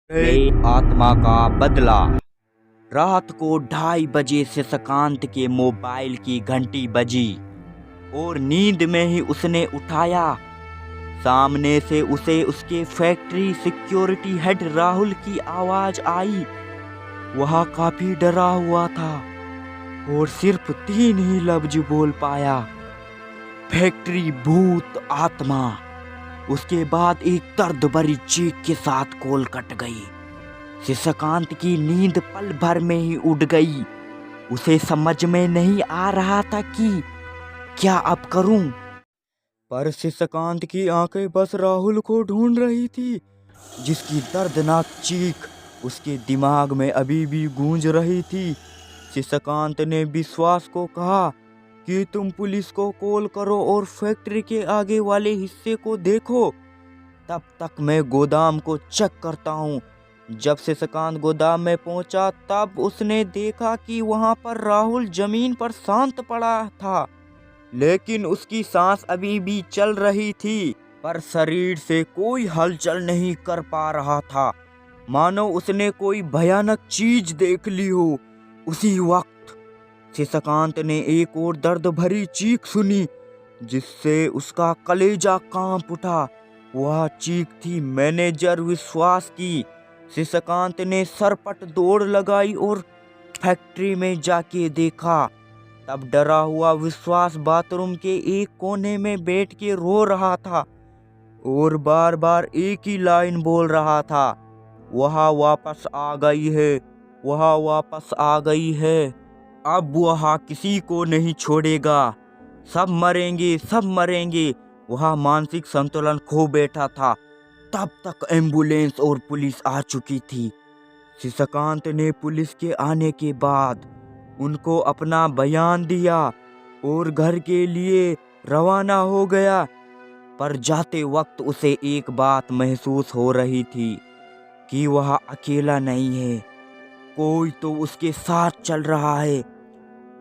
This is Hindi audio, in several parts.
प्रेत आत्मा का बदला। रात को 2:30 बजे शशिकांत के मोबाइल की घंटी बजी और नींद में ही उसने उठाया। सामने से उसे उसके फैक्ट्री सिक्योरिटी हेड राहुल की आवाज आई। वह काफी डरा हुआ था और सिर्फ 3 ही लफ्ज बोल पाया, फैक्ट्री भूत आत्मा। उसके बाद एक दर्द भरी चीख के साथ कॉल कट गई। शशिकांत की नींद पल भर में ही उड़ गई। उसे समझ में नहीं आ रहा था कि क्या अब करूं। पर शशिकांत की आंखें बस राहुल को ढूंढ रही थी, जिसकी दर्दनाक चीख उसके दिमाग में अभी भी गूंज रही थी। शशिकांत ने विश्वास को कहा कि तुम पुलिस को कॉल करो और फैक्ट्री के आगे वाले हिस्से को देखो, तब तक मैं गोदाम को चेक करता हूँ। जब शशिकांत गोदाम में पहुंचा तब उसने देखा कि वहां पर राहुल जमीन पर शांत पड़ा था, लेकिन उसकी सांस अभी भी चल रही थी, पर शरीर से कोई हलचल नहीं कर पा रहा था, मानो उसने कोई भयानक चीज देख ली हो। उसी वक्त शशिकांत ने एक और दर्द भरी चीख सुनी, जिससे उसका कलेजा कांप उठा। वह चीख थी मैनेजर विश्वास की। शशिकांत ने सरपट दौड़ लगाई और फैक्ट्री में जाके देखा। तब डरा हुआ विश्वास बाथरूम के एक कोने में बैठ के रो रहा था और बार बार एक ही लाइन बोल रहा था, वह वापस आ गई है, वह वापस आ गई है। अब वह किसी को नहीं छोड़ेगा, सब मरेंगे, सब मरेंगे। वह मानसिक संतुलन खो बैठा था। तब तक एम्बुलेंस और पुलिस आ चुकी थी। शशिकांत ने पुलिस के आने के बाद उनको अपना बयान दिया और घर के लिए रवाना हो गया। पर जाते वक्त उसे एक बात महसूस हो रही थी कि वह अकेला नहीं है, कोई तो उसके साथ चल रहा है।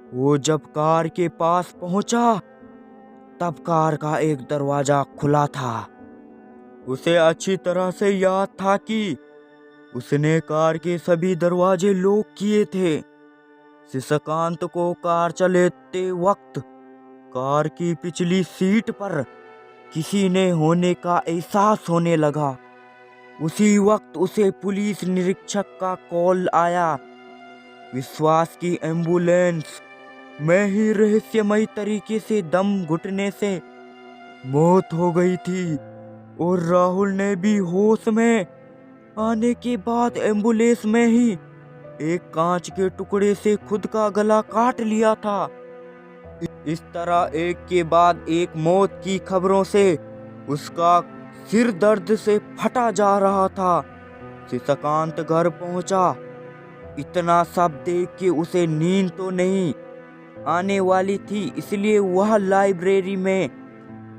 वो जब कार के पास पहुंचा तब कार का एक दरवाजा खुला था। उसे अच्छी तरह से याद था कि उसने कार के सभी दरवाजे लॉक किए थे। शशिकांत को कार चलाते वक्त कार की पिछली सीट पर किसी ने होने का एहसास होने लगा। उसी वक्त उसे पुलिस निरीक्षक का कॉल आया। विश्वास की एम्बुलेंस में ही रहस्यमयी तरीके से दम घुटने से मौत हो गई थी और राहुल ने भी होश में आने के बाद एम्बुलेंस में ही एक कांच के टुकड़े से खुद का गला काट लिया था। इस तरह एक के बाद एक मौत की खबरों से उसका सिर दर्द से फटा जा रहा था। शशिकांत घर पहुंचा। इतना सब देख के उसे नींद तो नहीं आने वाली थी, इसलिए वह लाइब्रेरी में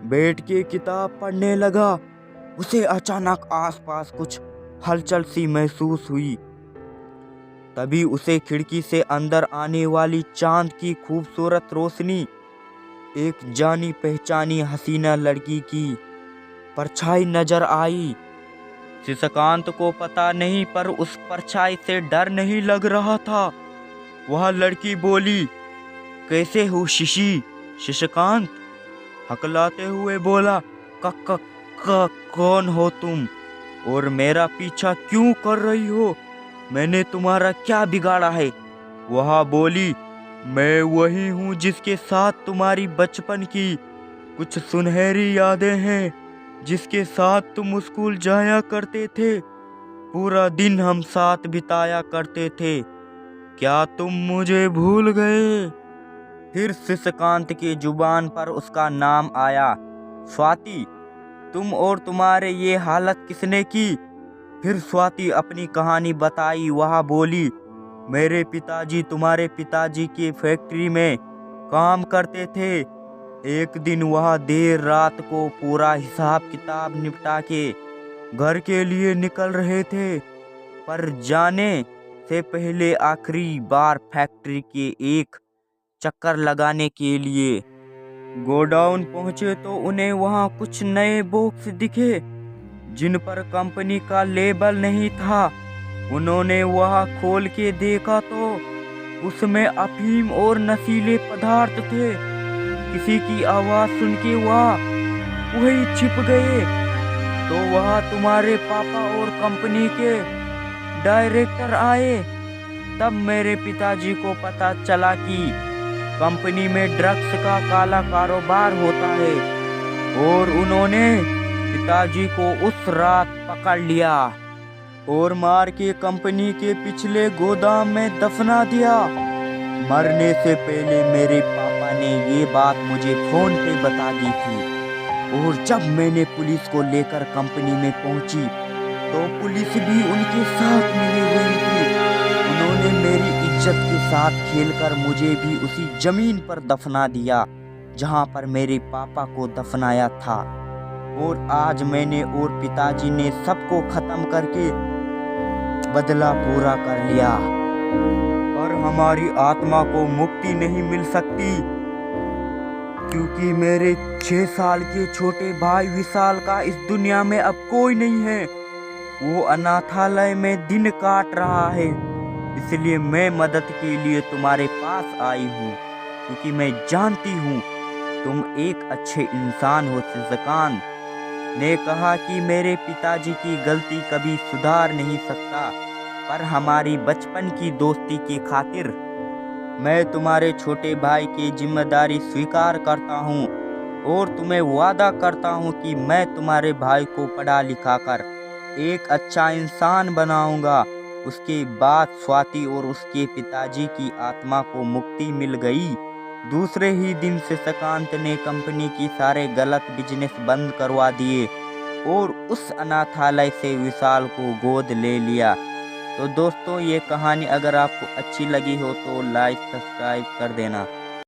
बैठ के किताब पढ़ने लगा। उसे अचानक आसपास कुछ हलचल सी महसूस हुई। तभी उसे खिड़की से अंदर आने वाली चांद की खूबसूरत रोशनी, एक जानी पहचानी हसीना लड़की की परछाई नजर आई। शशिकांत को पता नहीं पर उस परछाई से डर नहीं लग रहा था। वह लड़की बोली, कैसे हो शिशी? शशिकांत हकलाते हुए बोला, कौन हो तुम और मेरा पीछा क्यों कर रही हो? मैंने तुम्हारा क्या बिगाड़ा है? वह बोली, मैं वही हूँ जिसके साथ तुम्हारी बचपन की कुछ सुनहरी यादें हैं, जिसके साथ तुम स्कूल जाया करते थे, पूरा दिन हम साथ बिताया करते थे। क्या तुम मुझे भूल गए? फिर शशिकांत की जुबान पर उसका नाम आया, स्वाति। तुम और तुम्हारे ये हालत किसने की? फिर स्वाति अपनी कहानी बताई। वह बोली, मेरे पिताजी तुम्हारे पिताजी की फैक्ट्री में काम करते थे। एक दिन वह देर रात को पूरा हिसाब किताब निपटा के घर के लिए निकल रहे थे, पर जाने से पहले आखिरी बार फैक्ट्री के एक चक्कर लगाने के लिए गोडाउन पहुंचे तो उन्हें वहां कुछ नए बॉक्स दिखे। जिन पर कंपनी का लेबल नहीं था। उन्होंने वह खोल के देखा तो उसमें अफीम और नशीले पदार्थ थे। किसी की आवाज़ सुन के वही छिप गए। तो वह तुम्हारे पापा और कंपनी के डायरेक्टर आए। तब मेरे पिताजी को पता चला कि कंपनी में ड्रग्स का काला कारोबार होता है और उन्होंने पिताजी को उस रात पकड़ लिया और मार के कंपनी के पिछले गोदाम में दफना दिया। मरने से पहले मेरे पापा ने ये बात मुझे फोन पे बता दी थी और जब मैंने पुलिस को लेकर कंपनी में पहुंची तो पुलिस भी उनके साथ मिली हुई थी। उन्होंने मेरी इज्जत के साथ खेलकर मुझे भी उसी जमीन पर दफना दिया जहां पर मेरे पापा को दफनाया था। और आज मैंने और पिताजी ने सबको खत्म करके बदला पूरा कर लिया। पर हमारी आत्मा को मुक्ति नहीं मिल सकती क्योंकि मेरे 6 साल के छोटे भाई विशाल का इस दुनिया में अब कोई नहीं है। वो अनाथालय में दिन काट रहा है। इसलिए मैं मदद के लिए तुम्हारे पास आई हूँ क्योंकि मैं जानती हूँ तुम एक अच्छे इंसान हो। शिज़कान ने कहा कि मेरे पिताजी की गलती कभी सुधार नहीं सकता, पर हमारी बचपन की दोस्ती की खातिर मैं तुम्हारे छोटे भाई की जिम्मेदारी स्वीकार करता हूँ और तुम्हें वादा करता हूँ कि मैं तुम्हारे भाई को पढ़ा लिखा कर एक अच्छा इंसान बनाऊंगा। उसके बाद स्वाति और उसके पिताजी की आत्मा को मुक्ति मिल गई। दूसरे ही दिन से शशिकांत ने कंपनी की सारे गलत बिजनेस बंद करवा दिए और उस अनाथालय से विशाल को गोद ले लिया। तो दोस्तों, ये कहानी अगर आपको अच्छी लगी हो तो लाइक सब्सक्राइब कर देना।